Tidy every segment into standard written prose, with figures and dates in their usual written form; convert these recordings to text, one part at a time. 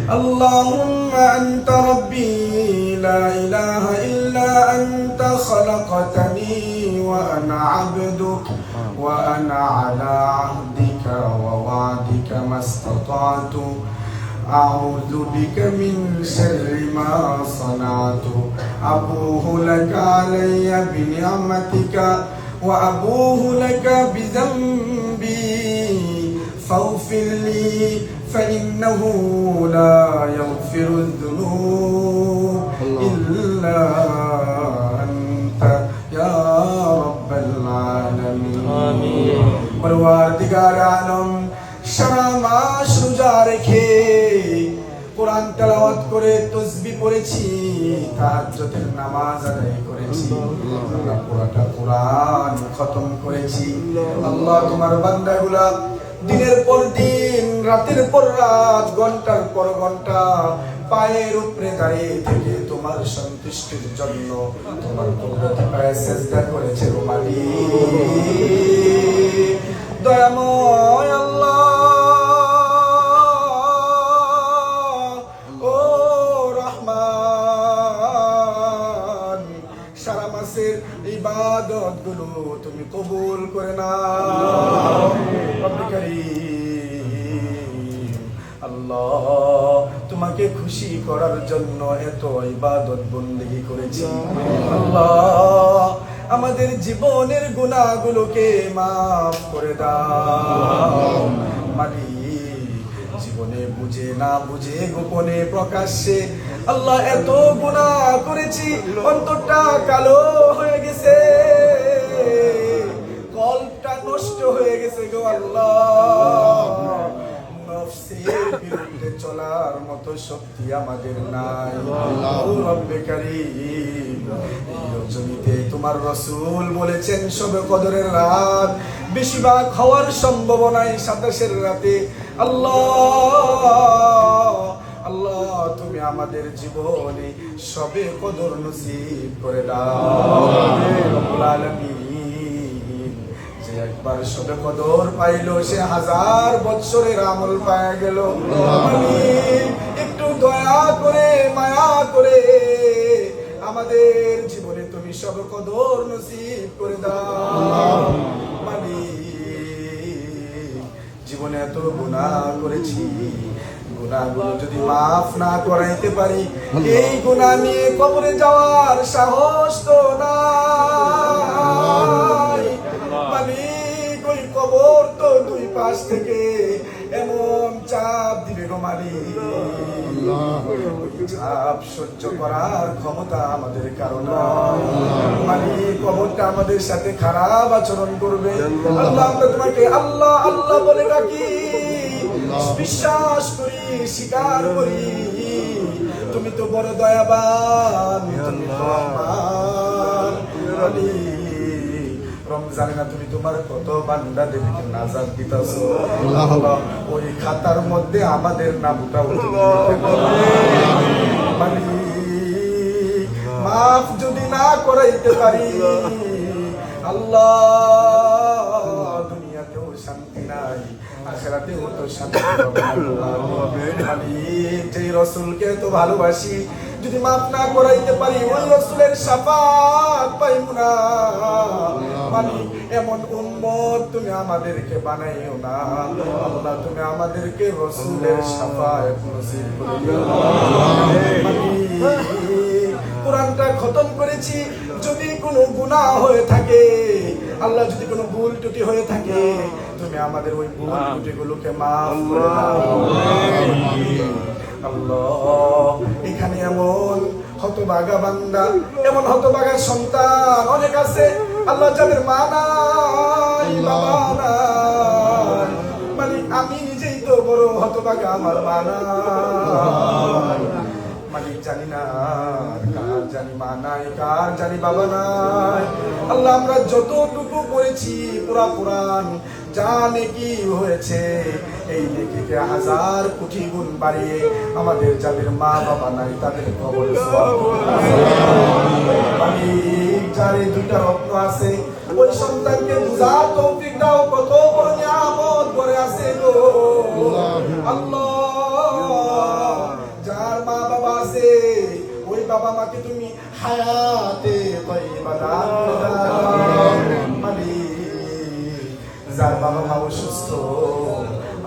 اللهم أنت ربي لا إله إلا أنت خلقتني وأنا عبدك وأنا على عهدك ووعدك ما استطعت أعوذ بك من شر ما صنعت أبوه لك علي بنعمتك وأبوه لك بذنبي فاغفر لي فإنه لا يغفر الذنوب إلا أنت يا رب العالمين آمين পরওয়ারদিগার আলম সারা মাস রোজা রেখে কোরআন তেলাওয়াত করে তাসবিহ পড়েছি তাহাজ্জুদের নামাজ আদায় করেছি আল্লাহ পুরোটা কোরআন খতম করেছি আল্লাহ তোমার বান্দাগুলা দিনের পর দিন রাতের পর রাত ঘন্টার পর ঘন্টা পায়ের উপরে দাঁড়িয়ে থেকে তোমার সন্তুষ্টির জন্য তোমার কুদরতি পায়ে সিজদা করেছে ও মালিক দয়াময় আল্লাহ ও রহমান সারা মাসের ইবাদত গুলো তুমি কবুল করে নাও রব্বি কারীম আল্লাহ তোমাকে খুশি করার জন্য এত ইবাদত বন্দেগী করেছি আল্লাহ আমাদের জীবনের গুনাহগুলোকে মাফ করে দাও মালিক জীবনে বুঝে না বুঝে গোপনে প্রকাশ্যে আল্লাহ এত গুনাহ করেছি অন্তরটা কালো হয়ে গেছে কলটা নষ্ট হয়ে গেছে গো আল্লাহ নফসের বিরুদ্ধে চলার মতো শক্তি আমাদের নাই ও রব্বে কারীম এই রজনীতে তোমার রাসূল বলেছেন শবে কদরের রাত বেশিরভাগ হওয়ার সম্ভাবনাই 27 রাতে আল্লাহ আল্লাহ তুমি আমাদের জীবনে শবে কদর নসিব করে দাও রব্বুল আলামিন যে একবার শবে কদর পাইলো সে 1000 বছরের আমল পায় গেল একটু দয়া করে মায়া করে আমাদের জীবনে তুমি শবে কদর নসিব করে দাও মালিক জীবনে এত গুনাহ করেছি গুনাহগুলো যদি মাফ না করাইতে পারি এই গুনাহ নিয়ে কবরে যাওয়ার সাহস তো নাই মালিক ওই কবর তো দুই পাশ থেকে এমন চাপ দিবে গো মালিক চাপ সহ্য করার ক্ষমতা আমাদের কারণে মালিক কবরটা আমাদের সাথে খারাপ আচরণ করবে আল্লাহ আমরা তোমাকে আল্লাহ আল্লাহ বলে ডাকি বিশ্বাস করি স্বীকার করি তুমি তো বড় দয়াবান তুমি রহমান রমজানে না তুমি তোমার কত বান্দাদেরকে নাজাত দিতাছো আল্লাহ ওই খাতার মধ্যে আমাদের নামটা মালিক মাফ যদি না করাইতে পারি আল্লাহ দুনিয়াতেও শান্তি নাই আখিরাতেও তো শান্তি হবে না মালিক যে রাসূলকে তো ভালোবাসি যদি মাফ না করাইতে পারি ওই রাসূলের শাফাত পাইবো না মালিক এমন উম্মত তুমি আমাদেরকে বানাইও না আল্লাহ তুমি আমাদেরকে রাসূলের শাফাত নসিব করে দিও মালিক কোরআনটা খতম করেছি যদি কোনো গুনাহ হয়ে থাকে আল্লাহ যদি কোনো ভুল ত্রুটি হয়ে থাকে তুমি আমাদের ওই ভুল ত্রুটিগুলোকে মাফ করে দাও আল্লাহ এখানে এমন হতভাগা বান্দা এমন হতভাগা সন্তান অনেক আছে আল্লাহ যাদের মা নাই বাবা নাই মালিক আমি নিজেই তো বড় হতভাগা আমার মা নাই মালিক জানি না কার জানি মা নাই কার জানি বাবা নাই আল্লাহ আমরা যতটুকু করেছি পুরা পুরান যা নেকি হয়েছে এই নেকিকে 1000 কোটি গুণ বাড়িয়ে আমাদের যাদের মা বাবা নাই তাদের কবরে সওয়াব মালিক যার দুইটা রত্ন আছে ওই সন্তানকে বুঝার তৌফিক দাও কত বড় নিয়ামত করে আছে গো আল্লাহ বাবা মাকে তুমি হায়াতে তয়্যিবা দান করে দাও। মালিক, যার বাবা মা অসুস্থ,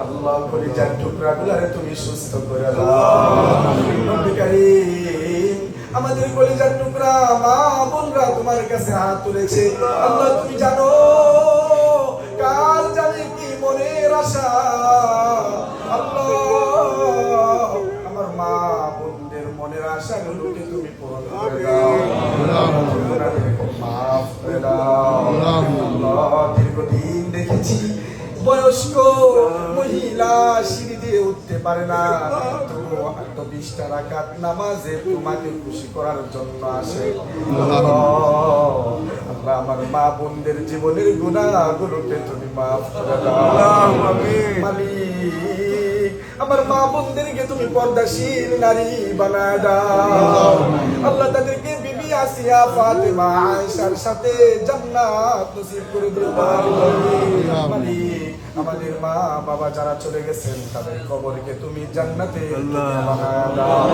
আল্লাহ কলিজার টুকরাগুলারে তুমি সুস্থ করে দাও। রব্বে কারীম, আমাদের কলিজার টুকরা মা বোনরা তোমার কাছে হাত তুলেছে, আল্লাহ তুমি জানো কার জানে কি মনের আশা। আল্লাহ, আমার মা বোনদের মনের আশাগুলোকে তুমি পূরণ করে দাও, গুনাহগুলোকে মাফ করে দাও। আল্লাহ, দীর্ঘদিন দেখেছি বয়স্ক মহিলা সিঁড়ি দিয়ে উঠতে পারে না, তবুও 20টা রাকাত নামাজে তোমাকে খুশি করার জন্য আসে। আল্লাহ, আমার মা বোনদের জীবনের গুনাহগুলোকে তুমি মাফ করে দাও। মালিক, আমার মা বোনদেরকে তুমি পর্দাশীল নারী বানায় দাও। আল্লাহ, তাদেরকে বিবি আসিয়া ফাতেমা আয়েশার সাথে জান্নাত নসিব করে দিও। মালিক, আমাদের মা বাবা যারা চলে গেছেন তাদের কবরকে তুমি জান্নাতে বানায় দাও।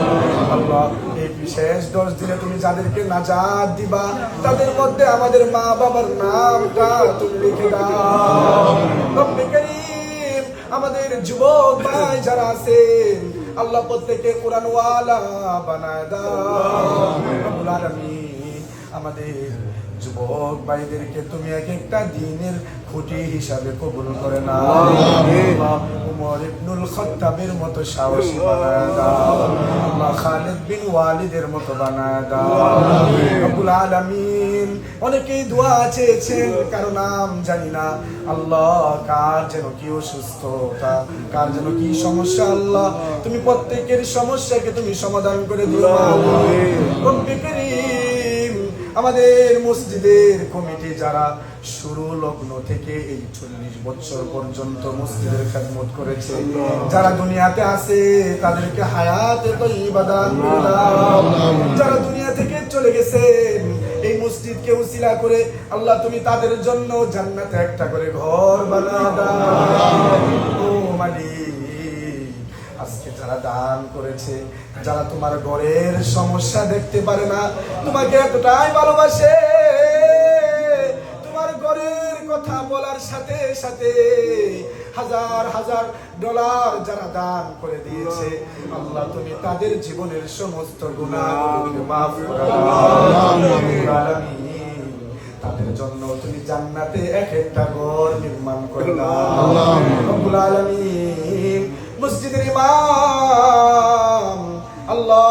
আল্লাহ, এই বিশেষ 10 দিনে তুমি যাদেরকে নাজাত দিবা তাদের মধ্যে আমাদের মা বাবার নামটা তুমি লিখে দাও। রব্বে কারীম, আমাদের যুবক ভাই যারা আছেন আল্লাহ প্রত্যেককে কোরআনওয়ালা বানায় দাও। রব্বুল আলামিন, আমাদের যুবক ভাইদেরকে তুমি এক একটা দিনের খুঁটি হিসাবে কবুল করে নাও। উমর ইবনুল খাত্তাবের মতো সাহসী বানায় দাও। আল্লাহ, খালিদ বিন ওয়ালিদের মতো বানায় দাও। রব্বুল আলামিন, অনেকেই দোয়া চেয়েছেন, কারো নাম জানি না। আল্লাহ, কার যেন কি অসুস্থতা, কার যেন কি সমস্যা, আল্লাহ তুমি প্রত্যেকের সমস্যাকে তুমি সমাধান করে দিও। রব্বে কারীম, আমাদের মসজিদের কমিটি যারা শুরু লগ্ন থেকে এই 40 বছর পর্যন্ত মসজিদের খেদমত করেছে, যারা দুনিয়াতে আছে তাদেরকে হায়াতে তয়্যিবা দান করে দাও। যারা দুনিয়া থেকে চলে গেছে এই মসজিদকে উসিলা করে আল্লাহ তুমি তাদের জন্য জান্নাতে একটা করে ঘর বানায় দাও। ও মালিক, আজকে যারা দান করেছে, যারা তোমার ঘরের সমস্যা দেখতে পারে না, তোমাকে এতটাই ভালোবাসে, তোমার ঘরের কথা বলার সাথে সাথে হাজার হাজার ডলার যারা দান করে দিয়েছে, আল্লাহ তুমি তাদের জীবনের সমস্ত গুনাহগুলোকে মাফ করে দাও। তাদের জন্য তুমি জান্নাতে এক একটা ঘর নির্মাণ করে দাও। রব্বুল আলামিন, মসজিদের ইমাম আল্লাহ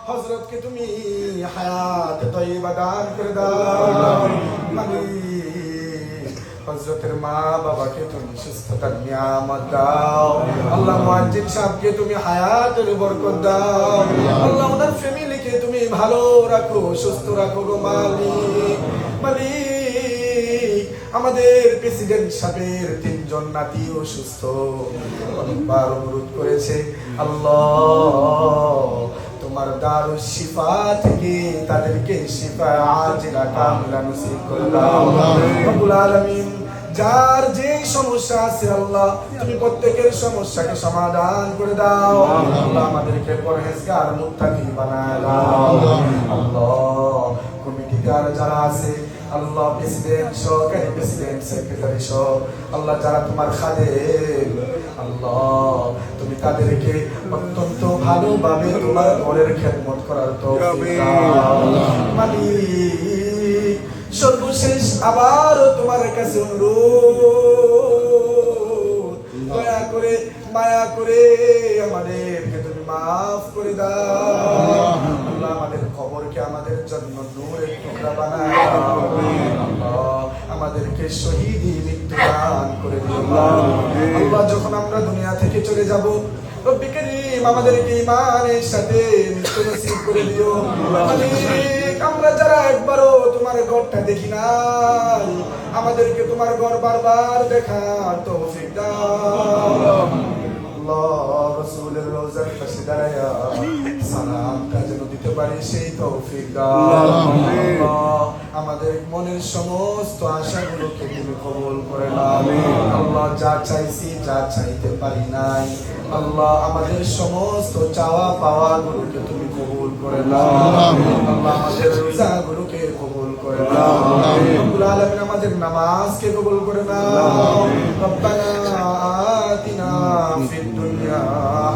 হযরতকে তুমি হায়াতে তয়্যিবা দান করে দাও। মালিক, হযরতের মা বাবাকে তুমি সুস্থতার নিয়ামত দাও। আল্লাহ, মুয়াজ্জিন সাহেবকে তুমি হায়াতের বরকত দাও। আল্লাহ, ওনার ফ্যামিলিকে তুমি ভালো রাখো, সুস্থ রাখো গো মালিক। মালিক, আমাদের প্রেসিডেন্ট সাহেবের 3 জন নাতি অসুস্থ, অনেকবার অনুরোধ করেছে, আল্লাহ তোমার দারুস শিফা থেকে তাদেরকে শিফা আজিলা কামিলা নসিব করে দাও। রব্বুল আলামিন, যার যে সমস্যা আছে আল্লাহ তুমি প্রত্যেকের সমস্যাকে সমাধান করে দাও। আল্লাহ, আমাদেরকে পরহেজগার মুত্তাকি বানায় দাও। আল্লাহ, কমিটিদার যারা আছে আল্লাহ, প্রেসিডেন্ট, সহকারী প্রেসিডেন্ট, সেক্রেটারি সহ আল্লাহ যারা তোমার খাদেম, আল্লাহ তুমি তাদেরকে অত্যন্ত ভালোভাবে তোমার ঘরের খেদমত করার তৌফিক দাও। মালিক, সর্বশেষ আবার তোমার কাছে অনুরোধ, দয়া করে মায়া করে আমাদেরকে তুমি মাফ করে দাও। আল্লাহ, আমাদের কবরকে আমাদের জন্য নূরের টুকরা বানায় দাও। আল্লাহ, আমাদেরকে শহীদি মৃত্যু দান করে দিও। আল্লাহ, যখন আমরা দুনিয়া থেকে চলে যাব, রব্বে কারীম আমাদেরকে ঈমানের সাথে মৃত্যু নসিব করে দিও। মালিক, আমরা যারা একবারও তোমার ঘরটা দেখি নাই, আমাদেরকে তোমার ঘর বারবার দেখার তৌফিক দাও। আল্লাহ, রাসূলের রওজার পাশে দাঁড়ায়া সালামটা যেন দিতে পারি সেই তৌফিক দাও। আল্লাহ, আমাদের মনের সমস্ত আশাগুলোকে তুমি কবুল করে নাও আল্লাহ। যা চাইছি যা চাইতে পারি নাই আল্লাহ, আমাদের সমস্ত চাওয়া পাওয়া গুলোকে তুমি কবুল করে নাও আল্লাহ। আমাদের রোজাগুলোকে কবুল করে নাও রব্বুল আলামিন। আমাদের নামাজকে কবুল করে নাও। রব্বানা আতিনা ফিদ দুনিয়া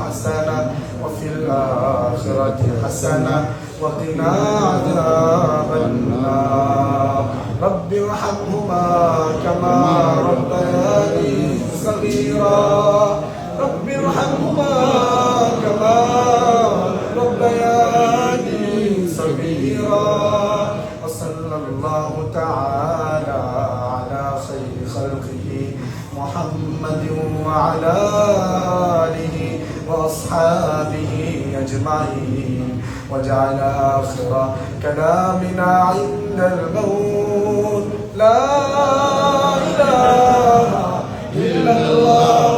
হাসানা ওয়া ফিল আখিরাতি হাসানা ওয়া কিনা আযাবান নার। রব্বি ইরহামহুমা কামা রাব্বায়ানি সগীরা। رب ارحمهما كما ربياني صغيرا. وصلى الله تعالى على خير خلقه محمد وعلى آله وأصحابه أجمعين وجعل آخر كلامنا عند الموت لا إله إلا الله